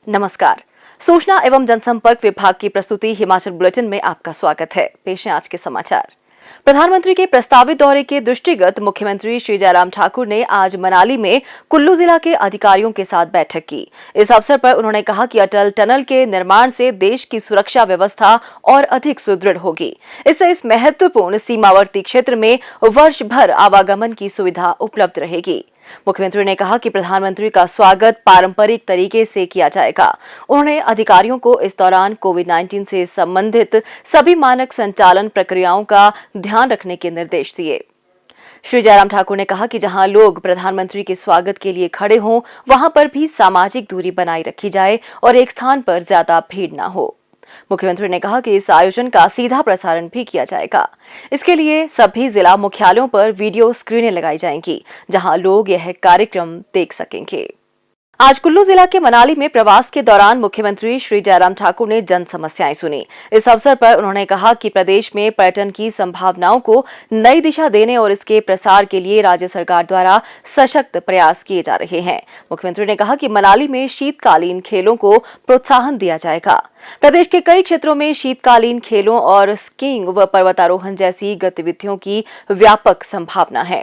नमस्कार। सूचना एवं जनसंपर्क विभाग की प्रस्तुति हिमाचल बुलेटिन में आपका स्वागत है। पेश है आज के समाचार। प्रधानमंत्री के प्रस्तावित दौरे के दृष्टिगत मुख्यमंत्री श्री जयराम ठाकुर ने आज मनाली में कुल्लू जिला के अधिकारियों के साथ बैठक की। इस अवसर पर उन्होंने कहा कि अटल टनल के निर्माण से देश की सुरक्षा व्यवस्था और अधिक सुदृढ़ होगी। इससे इस महत्वपूर्ण सीमावर्ती क्षेत्र में वर्ष भर आवागमन की सुविधा उपलब्ध रहेगी। मुख्यमंत्री ने कहा कि प्रधानमंत्री का स्वागत पारंपरिक तरीके से किया जाएगा। उन्होंने अधिकारियों को इस दौरान कोविड-19 से संबंधित सभी मानक संचालन प्रक्रियाओं का ध्यान रखने के निर्देश दिए। श्री जयराम ठाकुर ने कहा कि जहां लोग प्रधानमंत्री के स्वागत के लिए खड़े हों, वहां पर भी सामाजिक दूरी बनाए रखी जाए और एक स्थान पर ज्यादा भीड़ न हो। मुख्यमंत्री ने कहा कि इस आयोजन का सीधा प्रसारण भी किया जाएगा। इसके लिए सभी जिला मुख्यालयों पर वीडियो स्क्रीनें लगाई जाएंगी, जहां लोग यह कार्यक्रम देख सकेंगे। आज कुल्लू जिला के मनाली में प्रवास के दौरान मुख्यमंत्री श्री जयराम ठाकुर ने जन समस्याएं सुनी। इस अवसर पर उन्होंने कहा कि प्रदेश में पर्यटन की संभावनाओं को नई दिशा देने और इसके प्रसार के लिए राज्य सरकार द्वारा सशक्त प्रयास किए जा रहे हैं। मुख्यमंत्री ने कहा कि मनाली में शीतकालीन खेलों को प्रोत्साहन दिया जाएगा। प्रदेश के कई क्षेत्रों में शीतकालीन खेलों और स्कीइंग व पर्वतारोहण जैसी गतिविधियों की व्यापक संभावना है।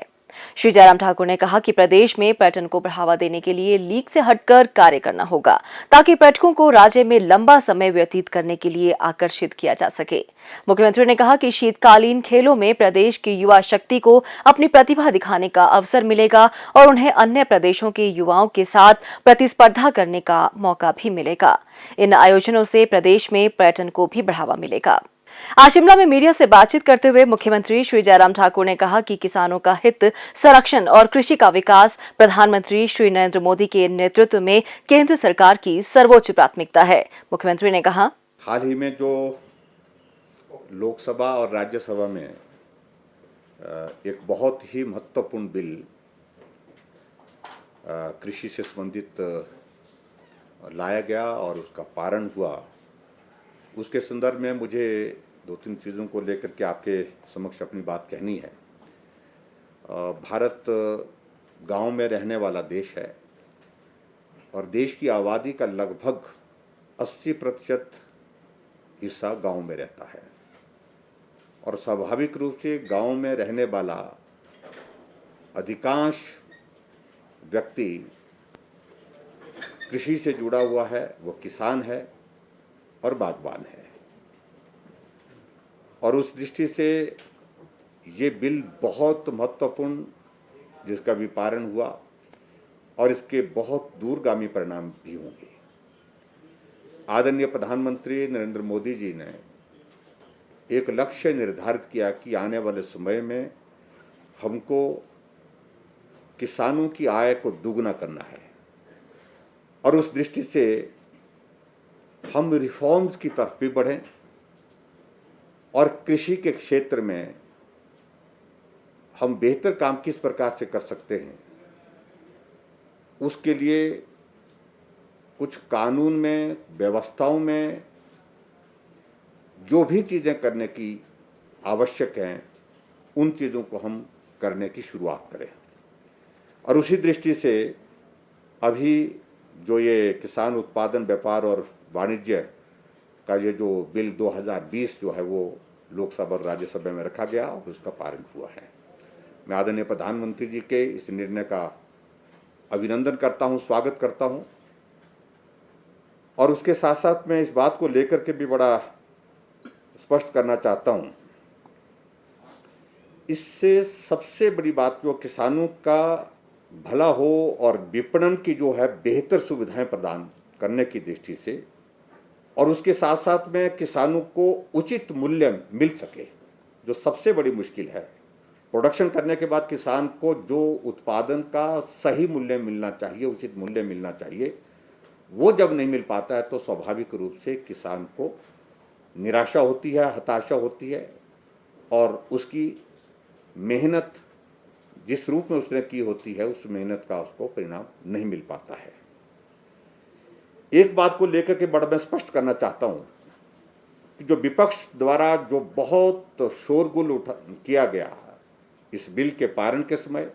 श्री जयराम ठाकुर ने कहा कि प्रदेश में पर्यटन को बढ़ावा देने के लिए लीक से हटकर कार्य करना होगा, ताकि पर्यटकों को राज्य में लंबा समय व्यतीत करने के लिए आकर्षित किया जा सके। मुख्यमंत्री ने कहा कि शीतकालीन खेलों में प्रदेश की युवा शक्ति को अपनी प्रतिभा दिखाने का अवसर मिलेगा और उन्हें अन्य प्रदेशों के युवाओं के साथ प्रतिस्पर्धा करने का मौका भी मिलेगा। इन आयोजनों से प्रदेश में पर्यटन को भी बढ़ावा मिलेगा। आज शिमला में मीडिया से बातचीत करते हुए मुख्यमंत्री श्री जयराम ठाकुर ने कहा कि किसानों का हित संरक्षण और कृषि का विकास प्रधानमंत्री श्री नरेंद्र मोदी के नेतृत्व में केंद्र सरकार की सर्वोच्च प्राथमिकता है। मुख्यमंत्री ने कहा, हाल ही में जो लोकसभा और राज्यसभा में एक बहुत ही महत्वपूर्ण बिल कृषि से संबंधित लाया गया और उसका पारण हुआ, उसके संदर्भ में मुझे दो तीन चीज़ों को लेकर के आपके समक्ष अपनी बात कहनी है। भारत गांव में रहने वाला देश है और देश की आबादी का लगभग 80% हिस्सा गांव में रहता है और स्वाभाविक रूप से गांव में रहने वाला अधिकांश व्यक्ति कृषि से जुड़ा हुआ है, वो किसान है और बागवान है। और उस दृष्टि से ये बिल बहुत महत्वपूर्ण, जिसका भी पारण हुआ और इसके बहुत दूरगामी परिणाम भी होंगे। आदरणीय प्रधानमंत्री नरेंद्र मोदी जी ने एक लक्ष्य निर्धारित किया कि आने वाले समय में हमको किसानों की आय को दुगना करना है और उस दृष्टि से हम रिफॉर्म्स की तरफ भी बढ़ें और कृषि के क्षेत्र में हम बेहतर काम किस प्रकार से कर सकते हैं, उसके लिए कुछ कानून में, व्यवस्थाओं में जो भी चीज़ें करने की आवश्यक हैं, उन चीज़ों को हम करने की शुरुआत करें। और उसी दृष्टि से अभी जो ये किसान उत्पादन व्यापार और वाणिज्य का ये जो बिल 2020 जो है वो लोकसभा और राज्यसभा में रखा गया और उसका पारण हुआ है। मैं आदरणीय प्रधानमंत्री जी के इस निर्णय का अभिनंदन करता हूं, स्वागत करता हूं और उसके साथ साथ मैं इस बात को लेकर के भी बड़ा स्पष्ट करना चाहता हूं, इससे सबसे बड़ी बात जो किसानों का भला हो और विपणन की जो है बेहतर सुविधाएं प्रदान करने की दृष्टि से और उसके साथ साथ में किसानों को उचित मूल्य मिल सके, जो सबसे बड़ी मुश्किल है। प्रोडक्शन करने के बाद किसान को जो उत्पादन का सही मूल्य मिलना चाहिए, उचित मूल्य मिलना चाहिए, वो जब नहीं मिल पाता है तो स्वाभाविक रूप से किसान को निराशा होती है, हताशा होती है और उसकी मेहनत जिस रूप में उसने की होती है, उस मेहनत का उसको परिणाम नहीं मिल पाता है। एक बात को लेकर के बड़ा मैं स्पष्ट करना चाहता हूं कि जो विपक्ष द्वारा जो बहुत शोरगुल किया गया इस बिल के पारण के समय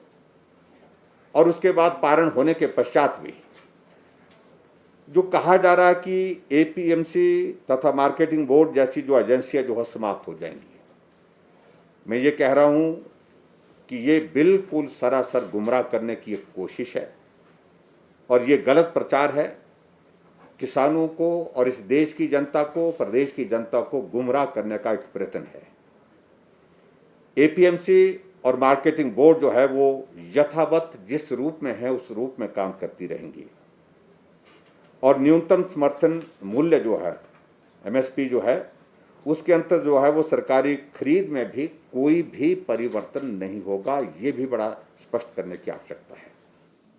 और उसके बाद पारण होने के पश्चात भी, जो कहा जा रहा है कि एपीएमसी तथा मार्केटिंग बोर्ड जैसी जो एजेंसियां जो है समाप्त हो जाएंगी, मैं ये कह रहा हूं कि ये बिल्कुल सरासर गुमराह करने की एक कोशिश है और ये गलत प्रचार है। किसानों को और इस देश की जनता को, प्रदेश की जनता को गुमराह करने का एक प्रयत्न है। एपीएमसी और मार्केटिंग बोर्ड जो है वो यथावत जिस रूप में है उस रूप में काम करती रहेंगी और न्यूनतम समर्थन मूल्य जो है, एमएसपी जो है, उसके अंतर जो है वो सरकारी खरीद में भी कोई भी परिवर्तन नहीं होगा। ये भी बड़ा स्पष्ट करने की आवश्यकता है।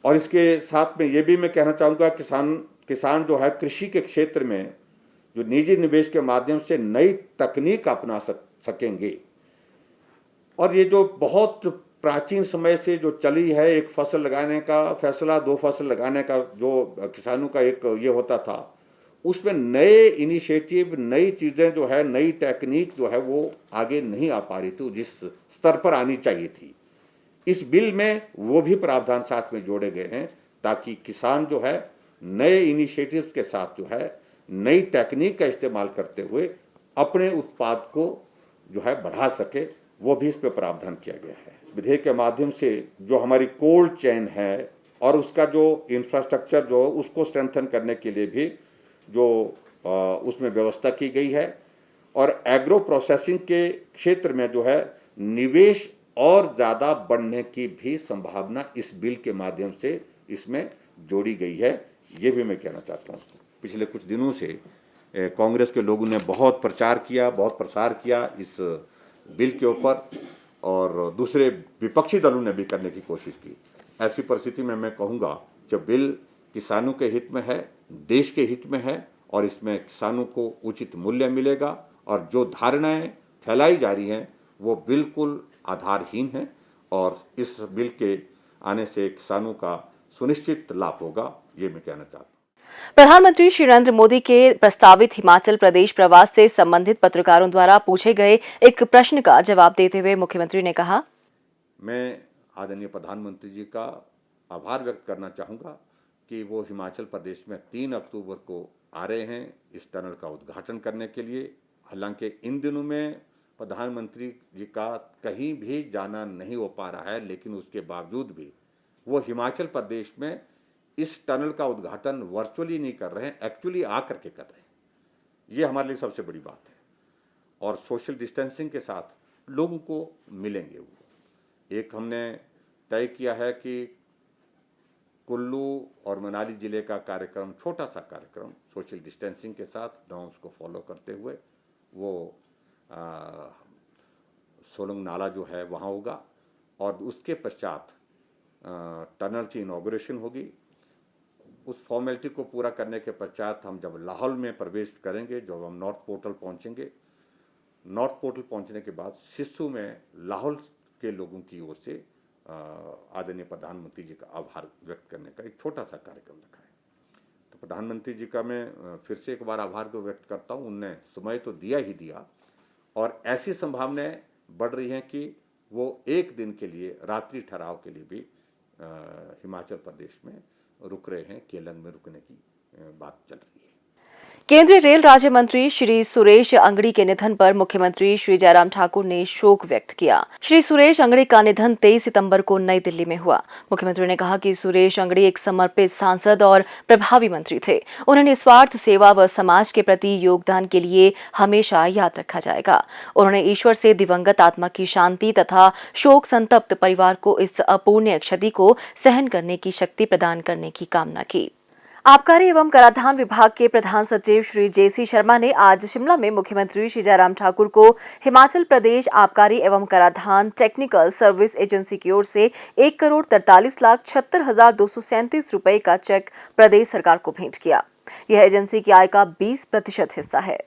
और इसके साथ में ये भी मैं कहना चाहूँगा, किसान जो है कृषि के क्षेत्र में जो निजी निवेश के माध्यम से नई तकनीक अपना सकेंगे और ये जो बहुत प्राचीन समय से जो चली है एक फसल लगाने का फैसला, 2 फसल लगाने का जो किसानों का एक ये होता था, उसमें नए इनिशिएटिव, नई चीज़ें जो है, नई टेक्निक जो है वो आगे नहीं आ पा रही थी जिस स्तर पर आनी चाहिए थी। इस बिल में वो भी प्रावधान साथ में जोड़े गए हैं ताकि किसान जो है नए इनिशिएटिव्स के साथ जो है नई टेक्निक का इस्तेमाल करते हुए अपने उत्पाद को जो है बढ़ा सके, वो भी इस पर प्रावधान किया गया है। विधेयक के माध्यम से जो हमारी कोल्ड चेन है और उसका जो इंफ्रास्ट्रक्चर जो उसको स्ट्रेंथन करने के लिए भी जो उसमें व्यवस्था की गई है और एग्रो प्रोसेसिंग के क्षेत्र में जो है निवेश और ज़्यादा बढ़ने की भी संभावना इस बिल के माध्यम से इसमें जोड़ी गई है। ये भी मैं कहना चाहता हूँ। पिछले कुछ दिनों से कांग्रेस के लोगों ने बहुत प्रचार किया, बहुत प्रसार किया इस बिल के ऊपर और दूसरे विपक्षी दलों ने भी करने की कोशिश की। ऐसी परिस्थिति में मैं कहूँगा जब बिल किसानों के हित में है, देश के हित में है और इसमें किसानों को उचित मूल्य मिलेगा और जो धारणाएं फैलाई जा रही हैं वो बिल्कुल आधारहीन हैं और इस बिल के आने से किसानों का सुनिश्चित लाभ होगा, ये मैं कहना चाहता हूँ। प्रधानमंत्री श्री नरेंद्र मोदी के प्रस्तावित हिमाचल प्रदेश प्रवास से संबंधित पत्रकारों द्वारा पूछे गए एक प्रश्न का जवाब देते हुए मुख्यमंत्री ने कहा, मैं आदरणीय प्रधानमंत्री जी का आभार व्यक्त करना चाहूँगा कि वो हिमाचल प्रदेश में 3 अक्टूबर को आ रहे हैं इस टनल का उद्घाटन करने के लिए। हालांकि इन दिनों में प्रधानमंत्री जी का कहीं भी जाना नहीं हो पा रहा है, लेकिन उसके बावजूद भी वो हिमाचल प्रदेश में इस टनल का उद्घाटन वर्चुअली नहीं कर रहे हैं, एक्चुअली आकर के कर रहे हैं। ये हमारे लिए सबसे बड़ी बात है और सोशल डिस्टेंसिंग के साथ लोगों को मिलेंगे। वो एक हमने तय किया है कि कुल्लू और मनाली ज़िले का कार्यक्रम, छोटा सा कार्यक्रम सोशल डिस्टेंसिंग के साथ नॉर्म्स को फॉलो करते हुए वो सोलंग नाला जो है वहाँ होगा और उसके पश्चात टनल की इनॉग्रेशन होगी। उस फॉर्मेलिटी को पूरा करने के पश्चात हम जब लाहौल में प्रवेश करेंगे, जब हम नॉर्थ पोर्टल पहुँचेंगे, नॉर्थ पोर्टल पहुँचने के बाद सिस्सू में लाहौल के लोगों की ओर से आदरणीय प्रधानमंत्री जी का आभार व्यक्त करने का एक छोटा सा कार्यक्रम रखा है। तो प्रधानमंत्री जी का मैं फिर से एक बार आभार को व्यक्त करता हूँ। उनने समय तो दिया ही दिया और ऐसी संभावनाएं बढ़ रही हैं कि वो एक दिन के लिए रात्रि ठहराव के लिए भी हिमाचल प्रदेश में रुक रहे हैं। केलंग में रुकने की बात चल रही है। केंद्रीय रेल राज्य मंत्री श्री सुरेश अंगड़ी के निधन पर मुख्यमंत्री श्री जयराम ठाकुर ने शोक व्यक्त किया। श्री सुरेश अंगड़ी का निधन 23 सितंबर को नई दिल्ली में हुआ। मुख्यमंत्री ने कहा कि सुरेश अंगड़ी एक समर्पित सांसद और प्रभावी मंत्री थे। उन्हें निस्वार्थ सेवा व समाज के प्रति योगदान के लिए हमेशा याद रखा जाएगा। उन्होंने ईश्वर से दिवंगत आत्मा की शांति तथा शोक संतप्त परिवार को इस अपूर्णीय क्षति को सहन करने की शक्ति प्रदान करने की कामना की। आबकारी एवं कराधान विभाग के प्रधान सचिव श्री जेसी शर्मा ने आज शिमला में मुख्यमंत्री श्री जयराम ठाकुर को हिमाचल प्रदेश आबकारी एवं कराधान टेक्निकल सर्विस एजेंसी की ओर से 1,43,76,237 रुपए का चेक प्रदेश सरकार को भेंट किया। यह एजेंसी की आय का 20% हिस्सा है।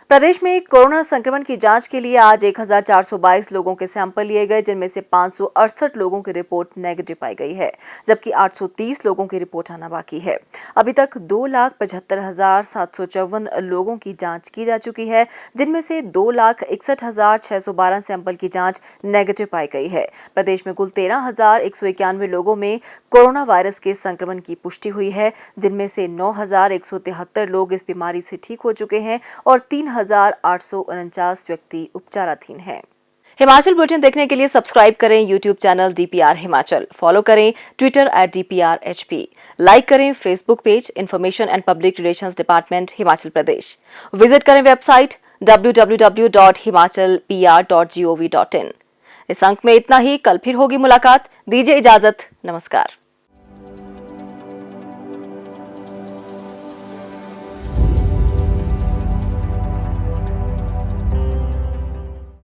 प्रदेश में कोरोना संक्रमण की जांच के लिए आज 1422 लोगों के सैंपल लिए गए, जिनमें से 568 लोगों की रिपोर्ट नेगेटिव पाई गई है, जबकि 830 लोगों की रिपोर्ट आना बाकी है। अभी तक 2,75,754 लोगों की जांच की जा चुकी है, जिनमें से 2,61,612 सैंपल की जांच नेगेटिव पाई गई है। प्रदेश में कुल 13,191 लोगों में कोरोना वायरस के संक्रमण की पुष्टि हुई है, जिनमें से 9,173 लोग इस बीमारी से ठीक हो चुके हैं और 3,849 व्यक्ति उपचाराधीन हैं। हिमाचल बुलेटिन देखने के लिए सब्सक्राइब करें YouTube channel DPR Himachal, follow करें ट्विटर @DPRHP, लाइक करें Facebook page information and public relations department Himachal Pradesh, visit करें वेबसाइट www.himachalpr.gov.in। इस अंक में इतना ही, कल फिर होगी मुलाकात। दीजिए इजाजत, नमस्कार।